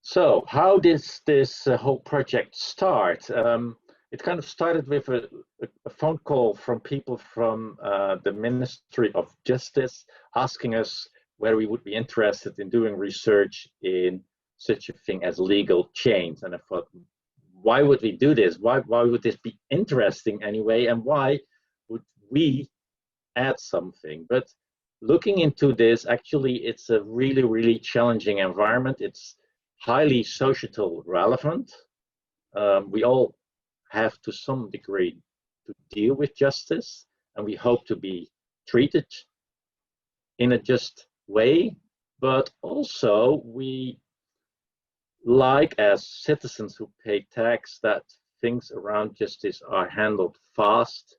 So how did this whole project start? It kind of started with a phone call from people from the Ministry of Justice asking us whether we would be interested in doing research in such a thing as legal change. And I thought, why would we do this? Why would this be interesting anyway? And why would we add something? But looking into this, actually, it's a really, really challenging environment. It's highly societal relevant. We all have to some degree to deal with justice, and we hope to be treated in a just way, but also we like, as citizens who pay tax, that things around justice are handled fast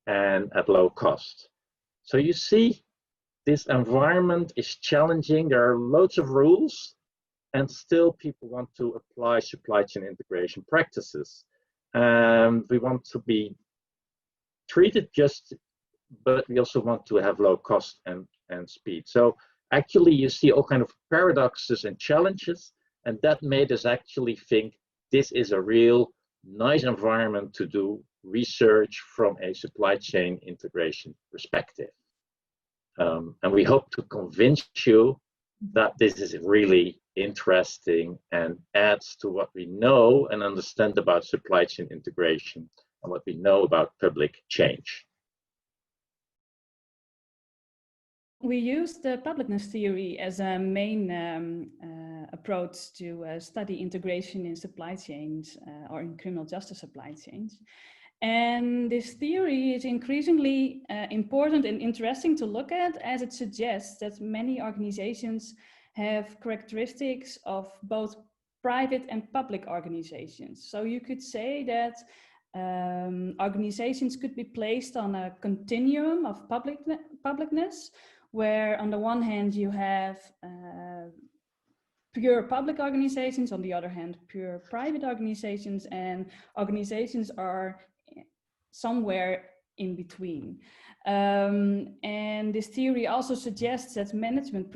and at low cost. So you see, this environment is challenging. There are loads of rules, and still people want to apply supply chain integration practices. And we want to be treated just, but we also want to have low cost and speed. So actually you see all kind of paradoxes and challenges, and that made us actually think this is a real nice environment to do research from a supply chain integration perspective. And we hope to convince you that this is really interesting and adds to what we know and understand about supply chain integration and what we know about public change. We use the publicness theory as a main approach to study integration in supply chains or in criminal justice supply chains. And this theory is increasingly important and interesting to look at, as it suggests that many organizations have characteristics of both private and public organizations. So you could say that organizations could be placed on a continuum of publicness, where on the one hand you have pure public organizations, on the other hand pure private organizations, and organizations are somewhere in between. And this theory also suggests that management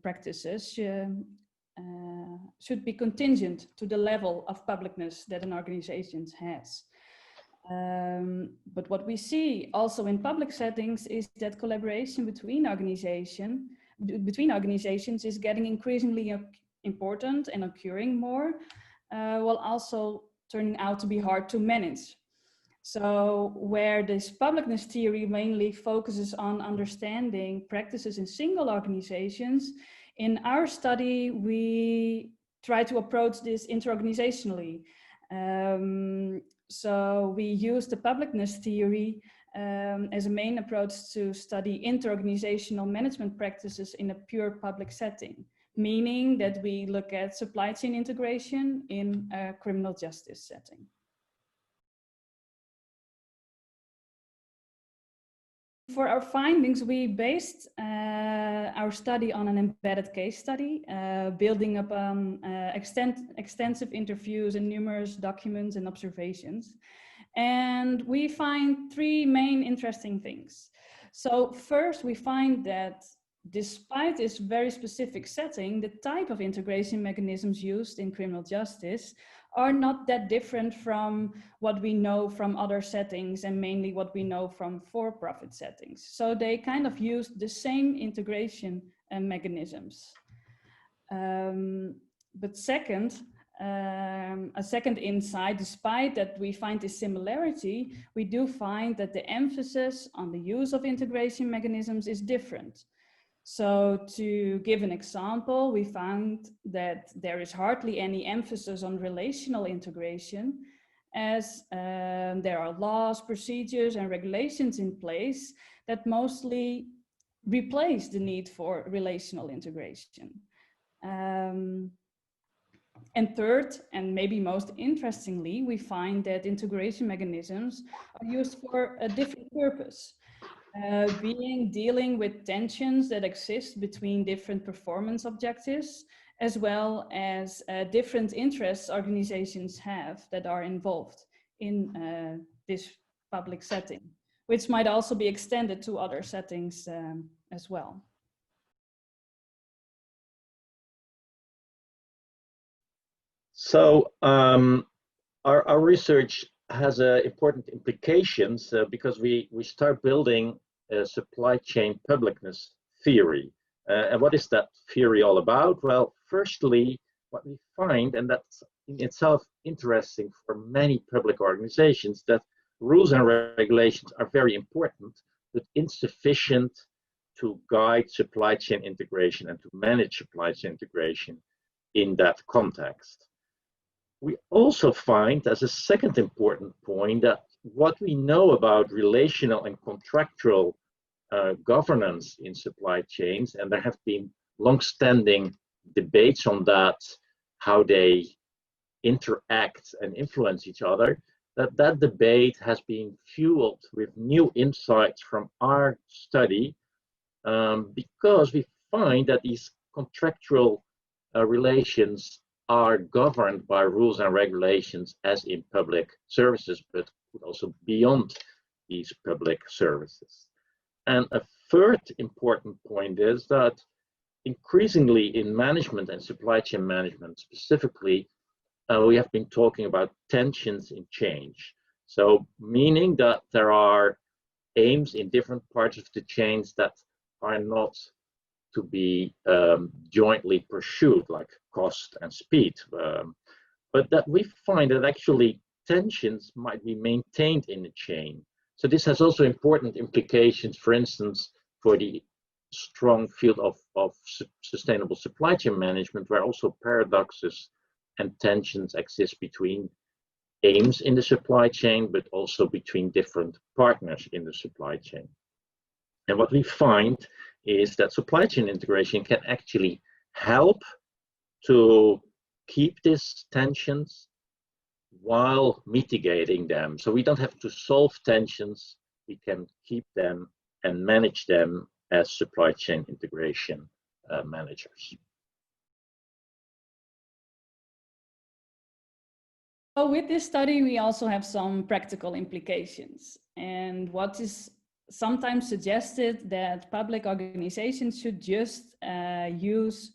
practices should be contingent to the level of publicness that an organization has. But what we see also in public settings is that collaboration between organizations is getting increasingly important and occurring more, while also turning out to be hard to manage. So where this publicness theory mainly focuses on understanding practices in single organizations, in our study we try to approach this interorganizationally. So we use the publicness theory as a main approach to study interorganizational management practices in a pure public setting, meaning that we look at supply chain integration in a criminal justice setting. For our findings, we based our study on an embedded case study, building upon extensive interviews and numerous documents and observations. And we find three main interesting things. So first, we find that despite this very specific setting, the type of integration mechanisms used in criminal justice are not that different from what we know from other settings, and mainly what we know from for-profit settings. So they kind of use the same integration mechanisms. But second, a second insight, despite that we find this similarity, we do find that the emphasis on the use of integration mechanisms is different. So to give an example, we found that there is hardly any emphasis on relational integration, as there are laws, procedures, and regulations in place that mostly replace the need for relational integration. And third, and maybe most interestingly, we find that integration mechanisms are used for a different purpose. Dealing with tensions that exist between different performance objectives, as well as different interests organizations have that are involved in this public setting, which might also be extended to other settings as well. So our research has important implications because we start building a supply chain publicness theory. And what is that theory all about? Well, firstly, what we find, and that's in itself interesting for many public organizations, that rules and regulations are very important, but insufficient to guide supply chain integration and to manage supply chain integration in that context. We also find, as a second important point, that what we know about relational and contractual governance in supply chains, and there have been long-standing debates on that, how they interact and influence each other, that debate has been fueled with new insights from our study, because we find that these contractual relations are governed by rules and regulations as in public services, but also beyond these public services. And a third important point is that increasingly in management and supply chain management specifically, we have been talking about tensions in change. So meaning that there are aims in different parts of the chains that are not to be jointly pursued, like cost and speed. But that we find that actually tensions might be maintained in the chain. So this has also important implications, for instance, for the strong field of sustainable supply chain management, where also paradoxes and tensions exist between aims in the supply chain, but also between different partners in the supply chain. And what we find is that supply chain integration can actually help to keep these tensions while mitigating them. So we don't have to solve tensions, we can keep them and manage them as supply chain integration managers. So with this study, we also have some practical implications. And what is sometimes suggested that public organizations should just use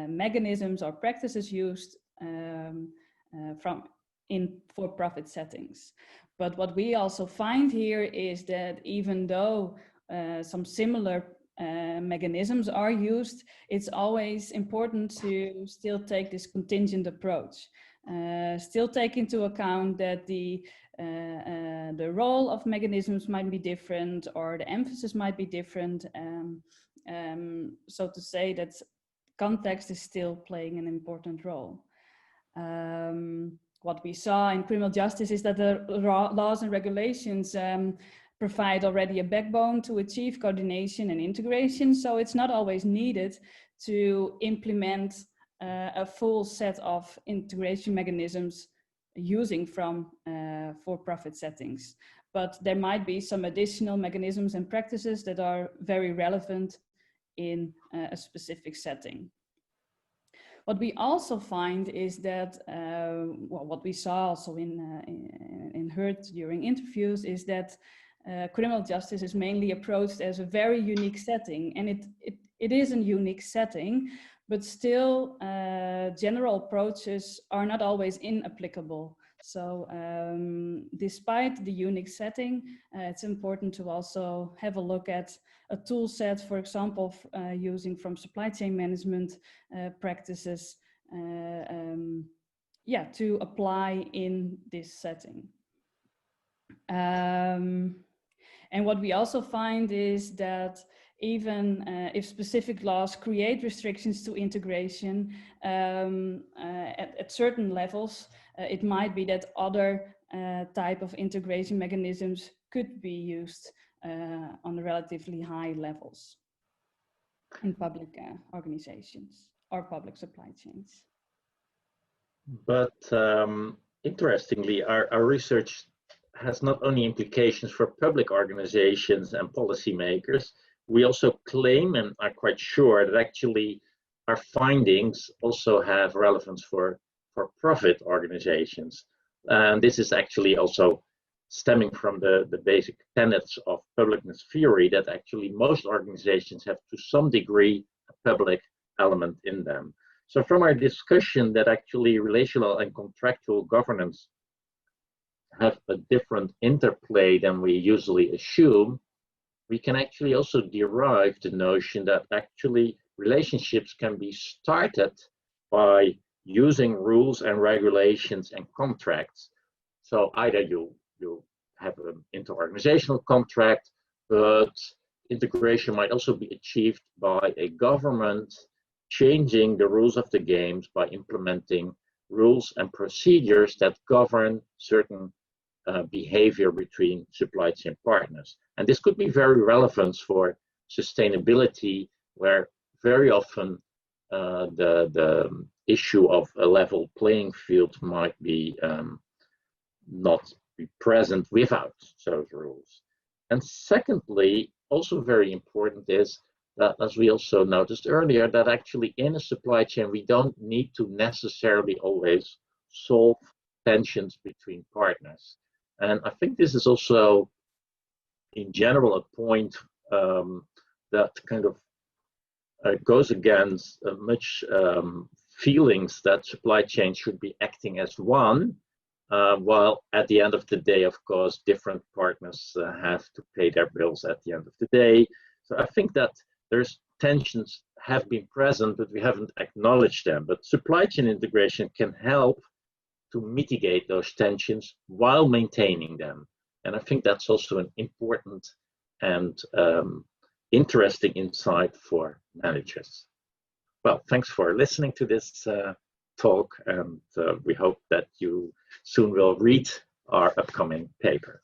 mechanisms or practices used in for-profit settings. But what we also find here is that even though some similar mechanisms are used, it's always important to still take this contingent approach. Still take into account that the role of mechanisms might be different, or the emphasis might be different. So to say that context is still playing an important role. What we saw in criminal justice is that the laws and regulations provide already a backbone to achieve coordination and integration. So it's not always needed to implement a full set of integration mechanisms using from for-profit settings. But there might be some additional mechanisms and practices that are very relevant in a specific setting. What we also find is that, well, what we saw also in heard during interviews is that criminal justice is mainly approached as a very unique setting, and it is a unique setting, but still general approaches are not always inapplicable. So despite the unique setting, it's important to also have a look at a tool set, for example, using from supply chain management practices, yeah, to apply in this setting. And what we also find is that even if specific laws create restrictions to integration at certain levels, it might be that other type of integration mechanisms could be used on relatively high levels in public organizations or public supply chains. But interestingly, our research has not only implications for public organizations and policymakers, we also claim and are quite sure that actually our findings also have relevance for profit organizations. And this is actually also stemming from the basic tenets of publicness theory, that actually most organizations have to some degree a public element in them. So from our discussion that actually relational and contractual governance have a different interplay than we usually assume, we can actually also derive the notion that actually relationships can be started by using rules and regulations and contracts. So either you have an interorganizational contract, but integration might also be achieved by a government changing the rules of the games by implementing rules and procedures that govern certain behavior between supply chain partners. And this could be very relevant for sustainability, where very often the issue of a level playing field might be not be present without those rules. And secondly, also very important is that, as we also noticed earlier, that actually in a supply chain, we don't need to necessarily always solve tensions between partners. And I think this is also, in general, a point that kind of goes against much feelings that supply chain should be acting as one, while at the end of the day, of course, different partners have to pay their bills at the end of the day. So I think that there's tensions have been present, but we haven't acknowledged them. But supply chain integration can help to mitigate those tensions while maintaining them. And I think that's also an important and interesting insight for managers. Well, thanks for listening to this talk, and we hope that you soon will read our upcoming paper.